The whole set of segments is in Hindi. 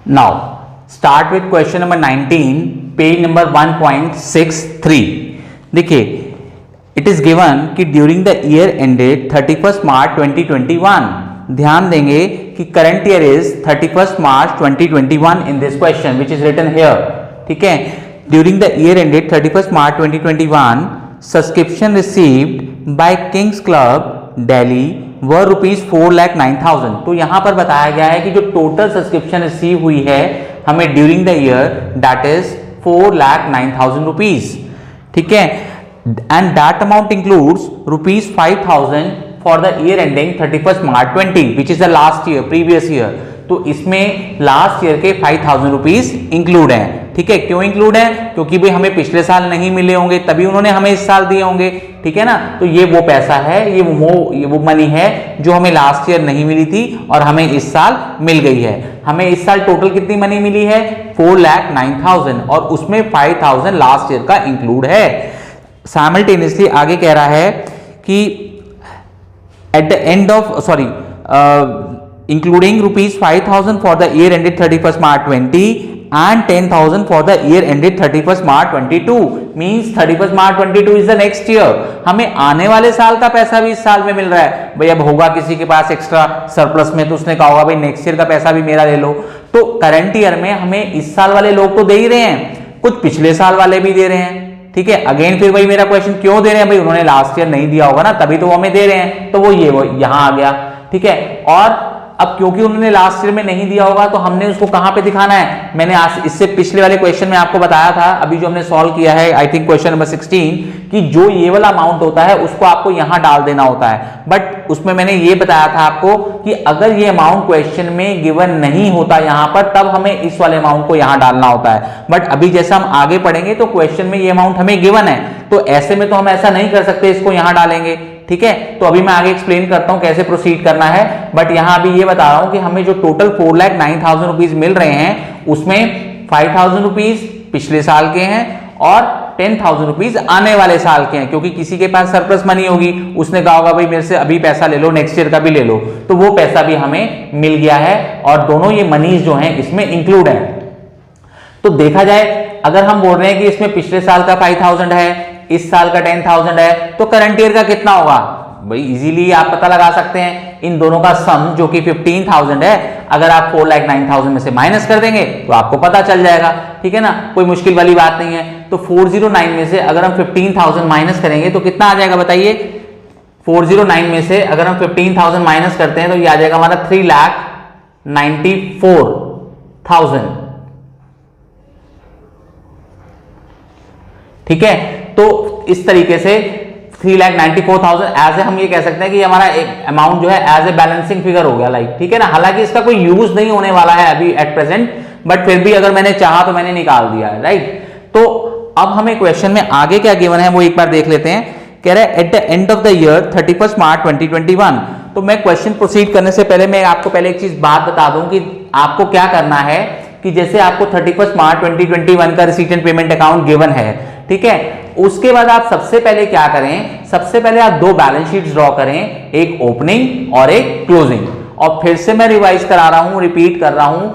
Now start with question number 19, page number 1.63। देखिए, इट इज गिवन कि during the year ended 31 March 2021, ध्यान देंगे कि current year is 31 March 2021 in this question which is written here. ठीक है, during the year ended 31 March 2021 subscription received by kings club Delhi were ₹4,09,000। तो यहां पर बताया गया है कि जो टोटल सब्सक्रिप्शन रिसीव हुई है हमें during the year that is ₹4,09,000। ठीक है, and that amount includes ₹5,000 for the year ending 31 March 20 which is the last year, previous year. तो इसमें लास्ट ईयर के ₹5,000 इंक्लूड हैं। ठीक है, क्यों इंक्लूड है? क्योंकि भाई हमें पिछले साल नहीं मिले होंगे तभी उन्होंने हमें इस साल दिए होंगे। ठीक है ना, तो ये वो पैसा है, ये वो मनी है जो हमें लास्ट ईयर नहीं मिली थी और हमें इस साल मिल गई है। हमें इस साल टोटल कितनी मनी मिली है? 4,09,000 और उसमें 5,000 लास्ट ईयर का इंक्लूड है। साइमल्टेनियसली आगे कह रहा है कि eight the end of including ₹5,000 for the year ended 31st March 20 and 10,000 for the year ended 31st March 22 means 31st March 22 is the next year। हमें आने वाले साल का पैसा भी इस साल में मिल रहा है। भाई अब होगा किसी के पास एक्स्ट्रा सरप्लस में तो उसने कहा होगा भाई नेक्स्ट ईयर का पैसा भी मेरा ले लो। तो करंट ईयर में हमें इस साल वाले लोग तो दे ही रहे हैं, कुछ पिछले साल वाले भी दे रहे हैं। ठीक है, अगेन फिर भाई मेरा क्वेश्चन क्यों दे रहे हैं? भाई उन्होंने लास्ट ईयर नहीं दिया होगा ना, तभी तो वो हमें दे रहे हैं। तो वो यहां आ गया। ठीक है, और अब क्योंकि उन्होंने लास्ट ईयर में नहीं दिया होगा तो हमने उसको कहां पे दिखाना है? मैंने आज इससे पिछले वाले क्वेश्चन में आपको बताया था, अभी जो हमने सॉल्व किया है आई थिंक क्वेश्चन नंबर 16, कि जो ये वाला अमाउंट होता है उसको आपको यहां डाल देना होता है। बट उसमें मैंने ये बताया था आपको कि अगर ये अमाउंट क्वेश्चन में गिवन नहीं होता यहां पर, तब हमें इस वाले अमाउंट को यहां डालना होता है। बट अभी जैसा हम आगे पढ़ेंगे तो क्वेश्चन में ये अमाउंट हमें गिवन है, तो ऐसे में तो हम ऐसा नहीं कर सकते, इसको यहां डालेंगे। ठीक है, तो अभी मैं आगे एक्सप्लेन करता हूं कैसे प्रोसीड करना है। बट यहां अभी ये बता रहा हूं कि हमें जो टोटल ₹4,09,000 मिल रहे हैं उसमें ₹5,000 पिछले साल के हैं और ₹10,000 आने वाले साल के हैं, क्योंकि किसी के पास सरप्लस मनी होगी, उसने कहा होगा भाई मेरे से अभी पैसा ले लो, नेक्स्ट ईयर का भी ले लो, तो वो पैसा भी हमें मिल गया है और दोनों ये मनीज जो हैं इसमें इंक्लूड है। तो देखा जाए अगर हम बोल रहे हैं कि इसमें पिछले साल का 5,000 है, इस साल का 10,000 है, तो करंट ईयर का कितना होगा? भाई इजीली आप पता लगा सकते हैं। इन दोनों का सम जो कि 15,000 है, अगर आप 4,09,000 में से माइनस कर देंगे तो आपको पता चल जाएगा। ठीक है ना, कोई मुश्किल वाली बात नहीं है। तो 409 में से अगर हम 15,000 माइनस करेंगे तो कितना आ जाएगा बताइए? 409 में से अगर हम 15,000 माइनस करते हैं तो ये आ जाएगा हमारा 3,94,000। ठीक है, तो इस तरीके से 3,94,000 एज ए हम ये कह सकते हैं कि हमारा एक अमाउंट जो है एज ए बैलेंसिंग फिगर हो गया, लाइक। ठीक है ना, हालांकि इसका कोई यूज नहीं होने वाला है अभी एट प्रेजेंट, बट फिर भी अगर मैंने चाहा तो मैंने निकाल दिया है, राइट। तो अब हमें क्वेश्चन में आगे क्या गिवन है वो एक बार देख लेते हैं। कह रहा है at the end of the year 31 March 2021। तो मैं क्वेश्चन प्रोसीड करने से पहले मैं आपको पहले एक चीज बात बता दूं कि आपको क्या करना है कि जैसे आपको 31 मार्च 2021 का receipt and payment account given है, ठीक है, उसके बाद आप सबसे पहले क्या करें? सबसे पहले आप दो बैलेंस शीट्स ड्रॉ करें, एक ओपनिंग और एक क्लोजिंग। और फिर से मैं रिवाइज करा रहा हूं, रिपीट कर रहा हूं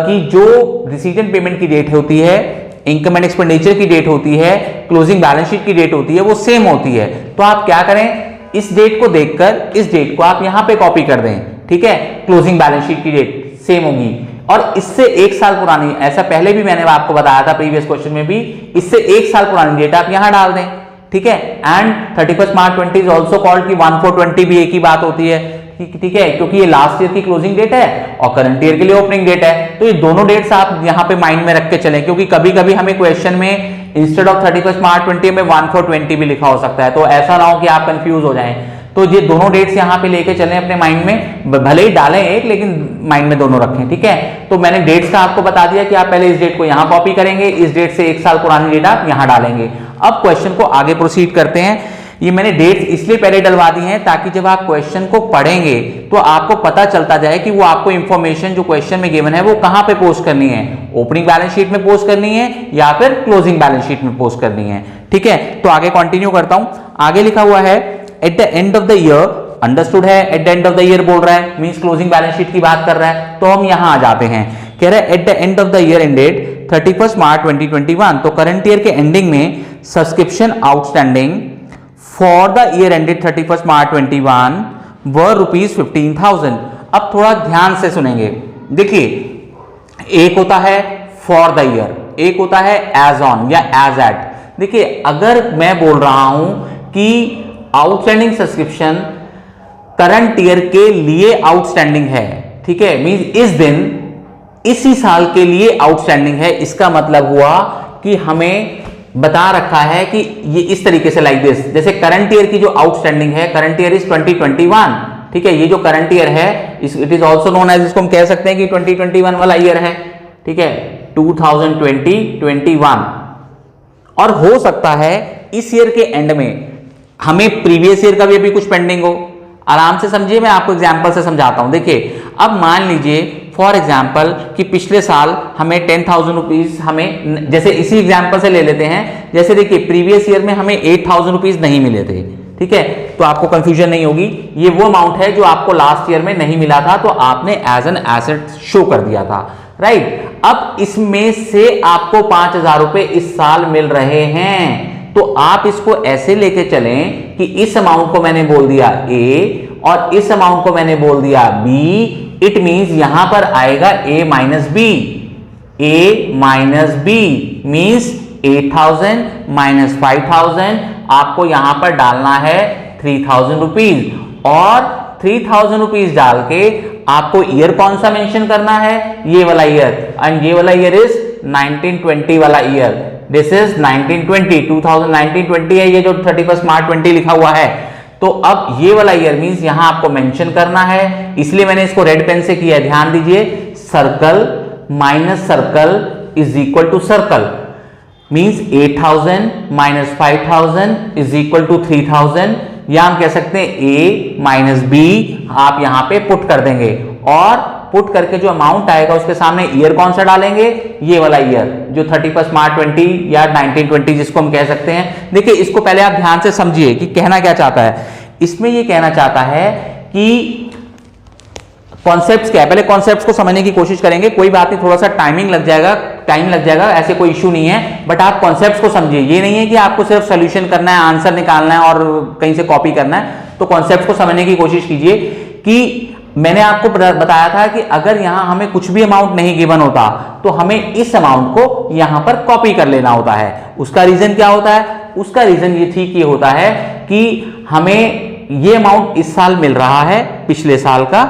कि जो रिसीट एंड पेमेंट की डेट होती है, इनकम एंड एक्सपेंडिचर की डेट होती है, क्लोजिंग बैलेंस शीट की डेट होती है, वो सेम होती है। तो आप क्या करें? इस डेट को देखकर इस डेट को आप यहां पे कॉपी कर दें। ठीक है, क्लोजिंग बैलेंस शीट की डेट सेम होगी और इससे एक साल पुरानी, ऐसा पहले भी मैंने आपको बताया था प्रीवियस क्वेश्चन में भी, इससे एक साल पुरानी डेट आप यहां डाल दें। ठीक है, and 31 March 20 is also called कि 1420 भी एक ही बात होती है। ठीक है, क्योंकि ये लास्ट ईयर की क्लोजिंग डेट है और करंट ईयर के लिए ओपनिंग डेट है। तो ये दोनों डेट्स आप यहां पे माइंड में रख के चलें, क्योंकि कभी कभी हमें क्वेश्चन में इंस्टेड ऑफ 31 मार्च 20 में 1420 भी लिखा हो सकता है, तो ऐसा ना हो कि आप कंफ्यूज हो जाएं। तो ये दोनों डेट्स यहां पे लेके चलें अपने माइंड में, भले ही डालें एक लेकिन माइंड में दोनों रखें। ठीक है, तो मैंने डेट्स का आपको बता दिया कि आप पहले इस डेट को यहां कॉपी करेंगे, इस डेट से एक साल पुरानी डेट आप यहां डालेंगे। अब क्वेश्चन को आगे प्रोसीड करते हैं। ये मैंने डेट्स इसलिए पहले डलवा दी हैं ताकि जब आप क्वेश्चन को पढ़ेंगे तो आपको पता चलता जाए कि वो आपको इंफॉर्मेशन जो क्वेश्चन में गिवन है वो कहां पे पोस्ट करनी है, ओपनिंग बैलेंस शीट में पोस्ट करनी है या फिर क्लोजिंग बैलेंस शीट में पोस्ट करनी है। ठीक है, तो आगे कंटिन्यू करता हूं। आगे लिखा हुआ है at the end of the year, understood है, at the end of the year बोल रहा है, मींस क्लोजिंग बैलेंस शीट की बात कर रहा है। तो हम यहां आ जाते हैं कह रहा है at the end of the year ended 31 March 2021, तो करंट ईयर के एंडिंग में subscription outstanding for the year ended 31 मार्च 21 वर ₹15,000। अब थोड़ा ध्यान से सुनेंगे, देखिए एक होता है फॉर द ईयर, एक होता है एज ऑन या एज एट। देखिए अगर मैं बोल रहा हूं कि आउटस्टैंडिंग सब्सक्रिप्शन करंट ईयर के लिए आउटस्टैंडिंग है, ठीक है, मींस इस दिन इसी साल के लिए आउटस्टैंडिंग है, इसका मतलब हुआ कि हमें बता रखा है कि ये इस तरीके से लाइक दिस, जैसे करंट ईयर की जो आउटस्टैंडिंग है, करंट ईयर इज 2021, ठीक है, ये जो करंट ईयर है it is also known as, इसको हम कह सकते हैं कि 2021 वाला ईयर है, ठीक है, 2020-21। और हो सकता है इस ईयर के एंड में हमें प्रीवियस ईयर का भी अभी कुछ पेंडिंग हो। आराम से समझिए, मैं आपको एग्जांपल से समझाता हूं। देखिए अब मान लीजिए फॉर एग्जांपल कि पिछले साल हमें 10,000 रुपीज, हमें जैसे इसी एग्जांपल से ले लेते हैं, जैसे देखिए प्रीवियस ईयर में हमें 8,000 रुपीज नहीं मिले थे, ठीक है, तो आपको कंफ्यूजन नहीं होगी, ये वो अमाउंट है जो आपको लास्ट ईयर में नहीं मिला था, तो आपने एज एन एसेट शो कर दिया था, राइट। अब इसमें से आपको 5,000 रुपए इस साल मिल रहे हैं, तो आप इसको ऐसे लेके चलें कि इस अमाउंट को मैंने बोल दिया ए और इस अमाउंट को मैंने बोल दिया बी, इट मींस यहां पर आएगा a minus B, a minus B means 8,000 minus 5,000, आपको यहां पर डालना है 3,000 रुपीज, और 3,000 रुपीज डाल के आपको ईयर कौन सा मेंशन करना है, ये वाला ईयर, एंड ये वाला ईयर इज 1920 वाला ईयर, दिस इज 1920, 2019-20 है ये जो 31 मार्च 20 लिखा हुआ है। तो अब ये वाला ईयर मींस यहां आपको मेंशन करना है, इसलिए मैंने इसको रेड पेन से किया है, ध्यान दीजिए, circle minus circle is equal to circle, means 8,000 minus 5,000 is equal to 3,000, या हम कह सकते हैं a माइनस बी, आप यहां पे पुट कर देंगे, और पुट करके जो अमाउंट आएगा उसके सामने ईयर कौन सा डालेंगे, ये वाला ईयर जो 31 मार्च 20 या 1920 जिसको हम कह सकते हैं। देखिए इसको पहले आप ध्यान से समझिए कि कहना क्या चाहता है, इसमें ये कहना चाहता है कि कॉन्सेप्ट्स क्या है, पहले कॉन्सेप्ट्स को समझने की कोशिश करेंगे, कोई बात नहीं, थोड़ा सा टाइम लग जाएगा, ऐसे कोई इश्यू नहीं है, बट आप कॉन्सेप्ट्स को समझिए, ये नहीं है कि आपको सिर्फ सोल्यूशन करना है, आंसर निकालना है और कहीं से कॉपी करना है, तो कॉन्सेप्ट्स को समझने की कोशिश कीजिए। कि मैंने आपको बताया था कि अगर यहां हमें कुछ भी अमाउंट नहीं गिवन होता तो हमें इस अमाउंट को यहां पर कॉपी कर लेना होता है। उसका रीजन क्या होता है, उसका रीजन ये ठीक ये होता है कि हमें ये अमाउंट इस साल मिल रहा है पिछले साल का,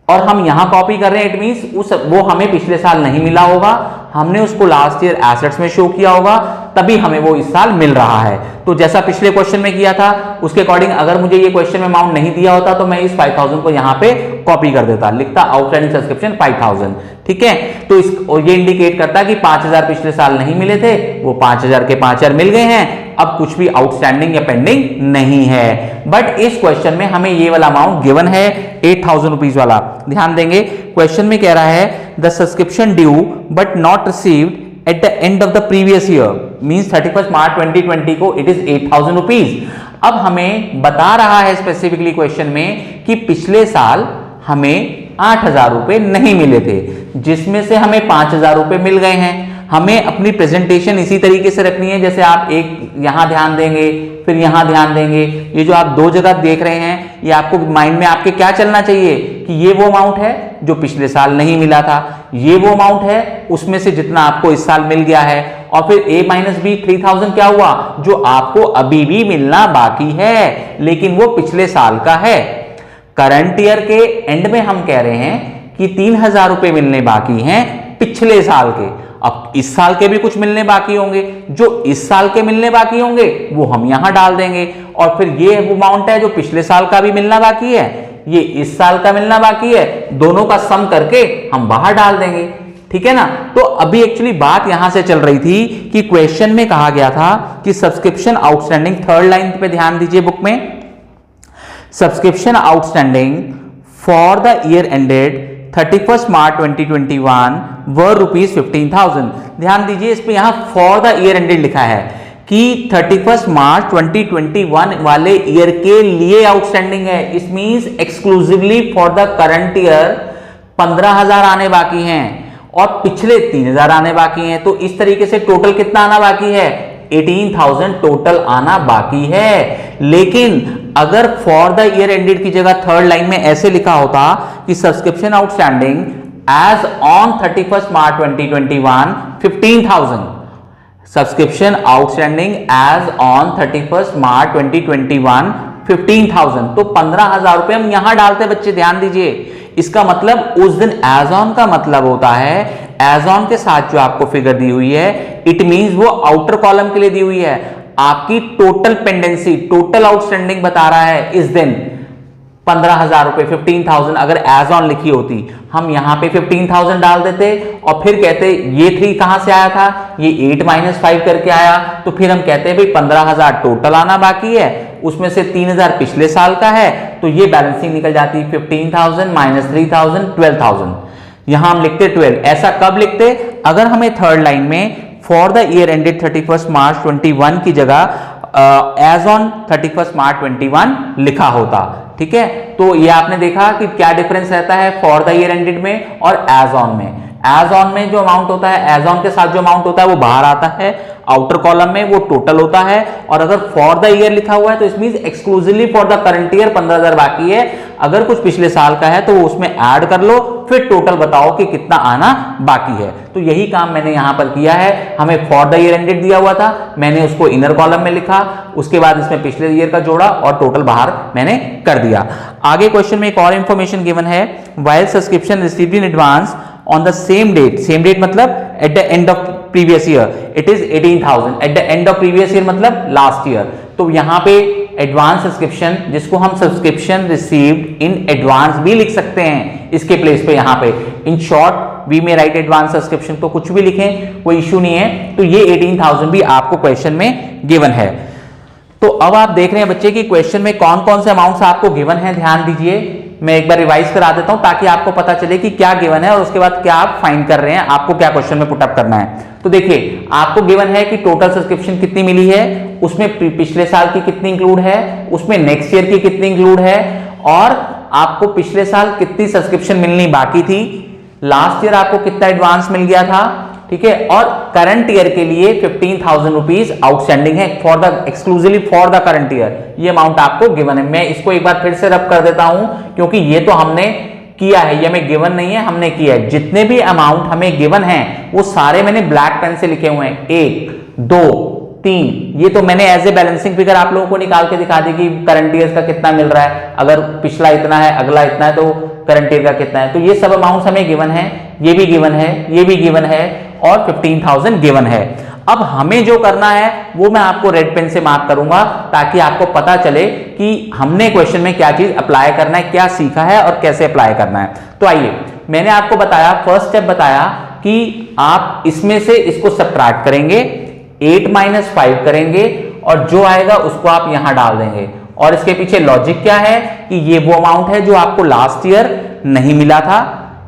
और हम यहां कॉपी कर रहे हैं, इट मींस वो हमें पिछले साल नहीं मिला होगा, हमने उसको लास्ट ईयर एसेट्स में शो किया होगा, तभी हमें वो इस साल मिल रहा है। तो जैसा पिछले क्वेश्चन में किया था उसके अकॉर्डिंग अगर मुझे ये क्वेश्चन में अमाउंट नहीं दिया होता तो मैं इस 5,000 को यहां पे कॉपी कर देता, लिखता आउटस्टैंडिंग सब्सक्रिप्शन 5,000, ठीक है। तो ये इंडिकेट करता है कि 5,000 पिछले साल नहीं मिले थे, वो 5,000 के 5,000 मिल गए हैं, अब कुछ भी आउटस्टैंडिंग या पेंडिंग नहीं है। बट इस क्वेश्चन में हमें ये वाला अमाउंट गिवन है 8,000 रुपीज वाला, ध्यान देंगे क्वेश्चन में कह रहा है the subscription due but not received eight the end of the previous year means 31 मार्च 2020 को इट इज 8,000 रुपीज। अब हमें बता रहा है स्पेसिफिकली क्वेश्चन में कि पिछले साल हमें 8,000 रुपए नहीं मिले थे, जिसमें से हमें 5,000 रुपए मिल गए हैं। हमें अपनी प्रेजेंटेशन इसी तरीके से रखनी है, जैसे आप एक यहां ध्यान देंगे फिर यहां ध्यान देंगे, ये जो आप दो जगह देख रहे हैं ये आपको माइंड में आपके क्या चलना चाहिए कि ये वो अमाउंट है जो पिछले साल नहीं मिला था, ये वो अमाउंट है उसमें से जितना आपको इस साल मिल गया है, और फिर a माइनस बी 3,000 क्या हुआ जो आपको अभी भी मिलना बाकी है लेकिन वो पिछले साल का है। करंट ईयर के एंड में हम कह रहे हैं कि 3,000 रुपए मिलने बाकी हैं पिछले साल के, अब इस साल के भी कुछ मिलने बाकी होंगे, जो इस साल के मिलने बाकी होंगे वो हम यहां डाल देंगे, और फिर ये अमाउंट है जो पिछले साल का भी मिलना बाकी है, ये इस साल का मिलना बाकी है, दोनों का सम करके हम बाहर डाल देंगे, ठीक है ना। तो अभी एक्चुअली बात यहां से चल रही थी कि क्वेश्चन में कहा गया था कि सब्सक्रिप्शन आउटस्टैंडिंग, थर्ड लाइन पे ध्यान दीजिए बुक में, subscription outstanding for the year ended 31 March 2021 वर ₹15,000। ध्यान दीजिए इस पे यहां फॉर द ईयर एंडेड लिखा है कि 31 मार्च 2021 वाले ईयर के लिए आउटस्टैंडिंग है, इस means exclusively for the current year 15,000 आने बाकी हैं। और पिछले 3000 आने बाकी हैं, तो इस तरीके से टोटल कितना आना बाकी है, 18,000 टोटल आना बाकी है। लेकिन अगर फॉर द ईयर एंडेड की जगह थर्ड लाइन में ऐसे लिखा होता कि subscription outstanding as on 31 March 2021 15,000, subscription outstanding as on 31 March 2021 15,000, तो 15,000 रुपए हम यहां डालते हैं बच्चे, ध्यान दीजिए। इसका मतलब उस दिन एज ऑन का मतलब होता है एज ऑन के साथ जो आपको फिगर दी हुई है, इट मींस वो आउटर कॉलम के लिए दी हुई है। आपकी टोटल पेंडेंसी, टोटल आउटस्टैंडिंग बता रहा है इस दिन 15,000 रुपए, 15,000 अगर एज ऑन लिखी होती, हम यहां पे 15,000 डाल देते और फिर कहते ये 3 कहां से आया था, ये 8 - 5 करके आया, तो फिर हम कहते हैं भाई 15,000 टोटल आना बाकी है, उसमें से 3,000 पिछले साल का है, तो ये बैलेंसिंग निकल जाती है 15,000 - 3,000 12,000। यहां हम लिखते 12। ऐसा कब लिखते, अगर हमें थर्ड लाइन में फॉर द ईयर एंडेड 31 मार्च 21 की जगह एज ऑन 31 मार्च 21 लिखा होता। ठीक है, तो ये आपने देखा कि क्या डिफरेंस रहता है फॉर द ईयर एंडेड में और एज ऑन में। एज ऑन में जो अमाउंट होता है, एज ऑन के साथ जो अमाउंट होता है वो बाहर आता है, आउटर कॉलम में वो टोटल होता है, और अगर फॉर द ईयर लिखा हुआ है तो it means exclusively for the current year 15,000 बाकी है। अगर कुछ पिछले साल का है तो वो उसमें ऐड कर लो, फिर टोटल बताओ कि कितना आना बाकी है। तो यही काम मैंने यहां पर किया है। हमें फॉर द ईयर एंडेड दिया हुआ था, मैंने उसको इनर कॉलम में लिखा, उसके बाद इसमें पिछले ईयर का जोड़ा और टोटल बाहर मैंने कर दिया। आगे क्वेश्चन में एक और इंफॉर्मेशन गिवन है, while subscription received in advance on the same date मतलब at the end of previous year it is 18,000, at the end of previous year मतलब last year। तो यहां पे एडवांस सब्सक्रिप्शन, जिसको हम सब्सक्रिप्शन रिसीव्ड इन एडवांस भी लिख सकते हैं इसके प्लेस पे, यहां पे इन शॉर्ट वी में राइट एडवांस सब्सक्रिप्शन, तो कुछ भी लिखें कोई इश्यू नहीं है। तो ये 18,000 भी आपको क्वेश्चन में गिवन है। तो अब आप देख रहे हैं बच्चे कि क्वेश्चन में कौन कौन से अमाउंट्स आपको गिवन है, ध्यान दीजिए। मैं एक बार रिवाइज करा देता हूं ताकि आपको पता चले कि क्या गिवन है और उसके बाद क्या आप फाइंड कर रहे हैं, आपको क्या क्वेश्चन में पुटअप करना है। तो देखिए, आपको गिवन है कि टोटल सब्सक्रिप्शन कितनी मिली है, उसमें पिछले साल की कितनी इंक्लूड है, उसमें नेक्स्ट ईयर की कितनी इंक्लूड है, और आपको पिछले साल कितनी सब्सक्रिप्शन मिलनी बाकी थी, लास्ट ईयर आपको कितना एडवांस मिल गया था, ठीक है, और करंट ईयर के लिए 15,000 रुपीज आउटस्टैंडिंग है for the exclusively for the current year. ये अमाउंट आपको गिवन है। मैं इसको एक बार फिर से रब कर देता हूं क्योंकि ये तो हमने किया है, ये हमें गिवन नहीं है, हमने किया है। जितने भी अमाउंट हमें गिवन है वो सारे मैंने ब्लैक पेन से लिखे हुए हैं, 1 2 3। ये तो मैंने एज ए बैलेंसिंग फिगर आप लोगों को निकाल के दिखा दी कि करंट ईयर का कितना मिल रहा है, अगर पिछला इतना है अगला इतना है तो करंट ईयर का कितना है। तो ये सब अमाउंट्स हमें गिवन है, ये भी गिवन है, ये भी गिवन है और 15,000 गिवन है। अब हमें जो करना है वो मैं आपको रेड पेन से मार्क करूंगा ताकि आपको पता चले कि हमने क्वेश्चन में क्या चीज अप्लाई करना है, क्या सीखा है और कैसे अप्लाई करना है। तो आइए, मैंने आपको बताया, फर्स्ट स्टेप बताया कि आप इसमें से इसको सब्ट्रैक्ट करेंगे, 8 - 5 करेंगे और जो आएगा उसको आप यहां डाल देंगे। और इसके पीछे लॉजिक क्या है कि ये वो अमाउंट है जो आपको लास्ट ईयर नहीं मिला था,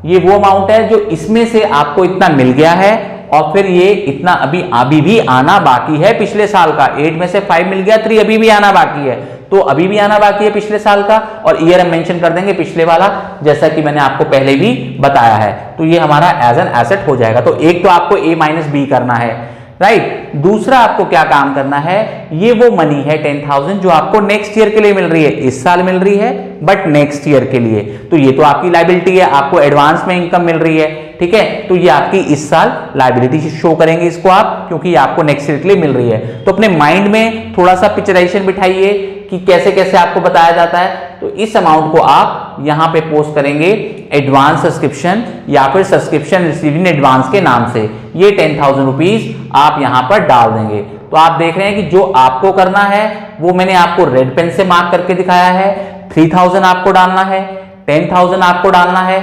ये वो अमाउंट है जो इसमें से आपको इतना मिल गया है और फिर ये इतना अभी भी आना बाकी है पिछले साल का। 8 में से 5 मिल गया, 3 अभी भी आना बाकी है, तो अभी भी आना बाकी है पिछले साल का, और ईयर हम मेंशन कर देंगे पिछले वाला, जैसा कि मैंने आपको पहले भी बताया है। तो ये हमारा एज एन एसेट हो जाएगा। तो एक तो आपको A - B करना है, राइट। दूसरा आपको क्या काम करना है, ये वो मनी है 10,000 जो आपको नेक्स्ट ईयर के लिए मिल रही है, इस साल मिल रही है बट नेक्स्ट ईयर के लिए, तो ये तो आपकी लायबिलिटी है, आपको एडवांस में इनकम मिल रही है, ठीक है। तो ये आपकी इस साल लायबिलिटी शो करेंगे इसको आप, क्योंकि ये आपको नेक्स्ट ईयर के लिए मिल रही है। तो अपने माइंड में थोड़ा सा पिक्चराइजेशन बिठाइए कि कैसे कैसे आपको बताया जाता है। तो इस अमाउंट को आप यहां पे पोस्ट करेंगे एडवांस सब्सक्रिप्शन या फिर सब्सक्रिप्शन रिसीव्ड इन एडवांस के नाम से, ये 10,000 रुपीज आप यहां पर डाल देंगे। तो आप देख रहे हैं कि जो आपको करना है वो मैंने आपको रेड पेन से मार्क करके दिखाया है। 3,000 आपको डालना है, 10,000 आपको डालना है,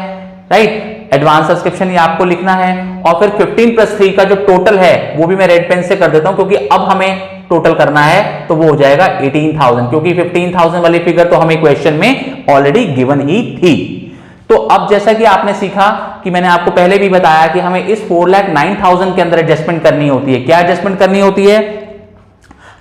राइट। एडवांस सब्सक्रिप्शन ये आपको लिखना है और फिर 15 + 3 का जो टोटल है वो भी मैं रेड पेन से कर देता हूं क्योंकि अब हमें टोटल करना है, तो वो हो जाएगा 18,000, क्योंकि 15,000 वाली फिगर तो हमें क्वेश्चन में ऑलरेडी गिवन ही थी। तो अब जैसा कि आपने सीखा कि मैंने आपको पहले भी बताया कि हमें इस 4,09,000 के अंदर एडजस्टमेंट करनी होती है। क्या एडजस्टमेंट करनी होती है,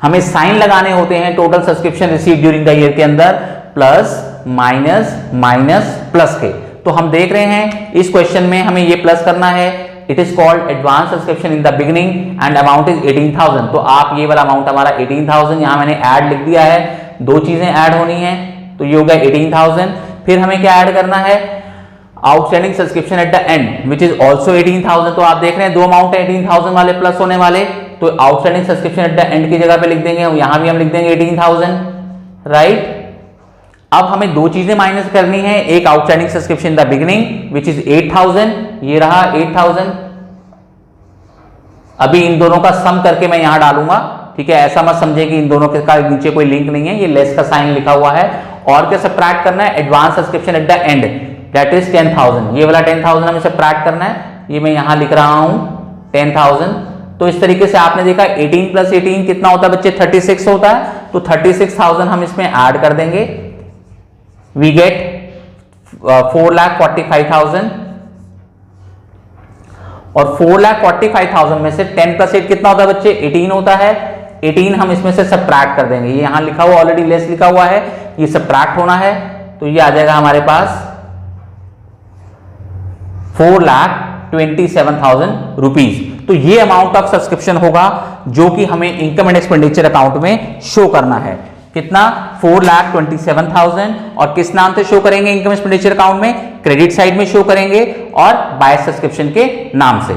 हमें साइन लगाने होते हैं total subscription receive during the year के अंदर, प्लस माइनस माइनस प्लस के। तो हम देख रहे हैं इस क्वेश्चन में हमें ये प्लस करना है, it is called advance subscription in the beginning and amount is 18,000। तो आप ये वाला अमाउंट हमारा 18,000 यहां मैंने ऐड लिख दिया है, दो चीजें ऐड होनी है, तो ये हो गया 18,000। फिर हमें क्या ऐड करना है, outstanding subscription eight the and which is also 18,000। तो आप देख रहे हैं दो अमाउंट है 18,000 वाले प्लस होने वाले, तो outstanding subscription eight the and की जगह पे लिख देंगे, यहां भी हम लिख देंगे 18,000, राइट। अब हमें दो चीजें माइनस करनी है, एक outstanding subscription in the beginning which is 8,000, ये रहा 8,000। अभी इन दोनों का सम करके मैं यहां डालूंगा, ठीक है, ऐसा मत समझे कि इन दोनों के का नीचे कोई लिंक नहीं है, ये लेस का साइन लिखा हुआ है। और क्या सब्ट्रैक्ट करना है, advance subscription eight the and that is 10,000, ये वाला 10,000 हमें सब्ट्रैक्ट करना है, ये मैं यहां लिख रहा हूं 10,000। तो इस तरीके से आपने देखा 18 प्लस 18 कितना होता है बच्चे, 36 होता है, तो 36,000 हम इसमें ऐड कर देंगे, वी गेट 4,45,000। और 4,45,000 में से 10 प्लस 8 कितना होता है बच्चे, 18 होता है, 18 हम इसमें से सब्ट्रैक्ट कर देंगे, ये यहां लिखा हुआ ऑलरेडी लेस लिखा हुआ है, ये सब्ट्रैक्ट होना है, तो ये आ जाएगा हमारे पास 4,27,000 रुपीज। तो ये अमाउंट ऑफ सब्सक्रिप्शन होगा जो कि हमें इनकम एंड एक्सपेंडिचर अकाउंट में शो करना है, कितना, 4,27,000। और किस नाम से शो करेंगे इनकम एक्सपेंडिचर अकाउंट में, क्रेडिट साइड में शो करेंगे और बाय सब्सक्रिप्शन के नाम से।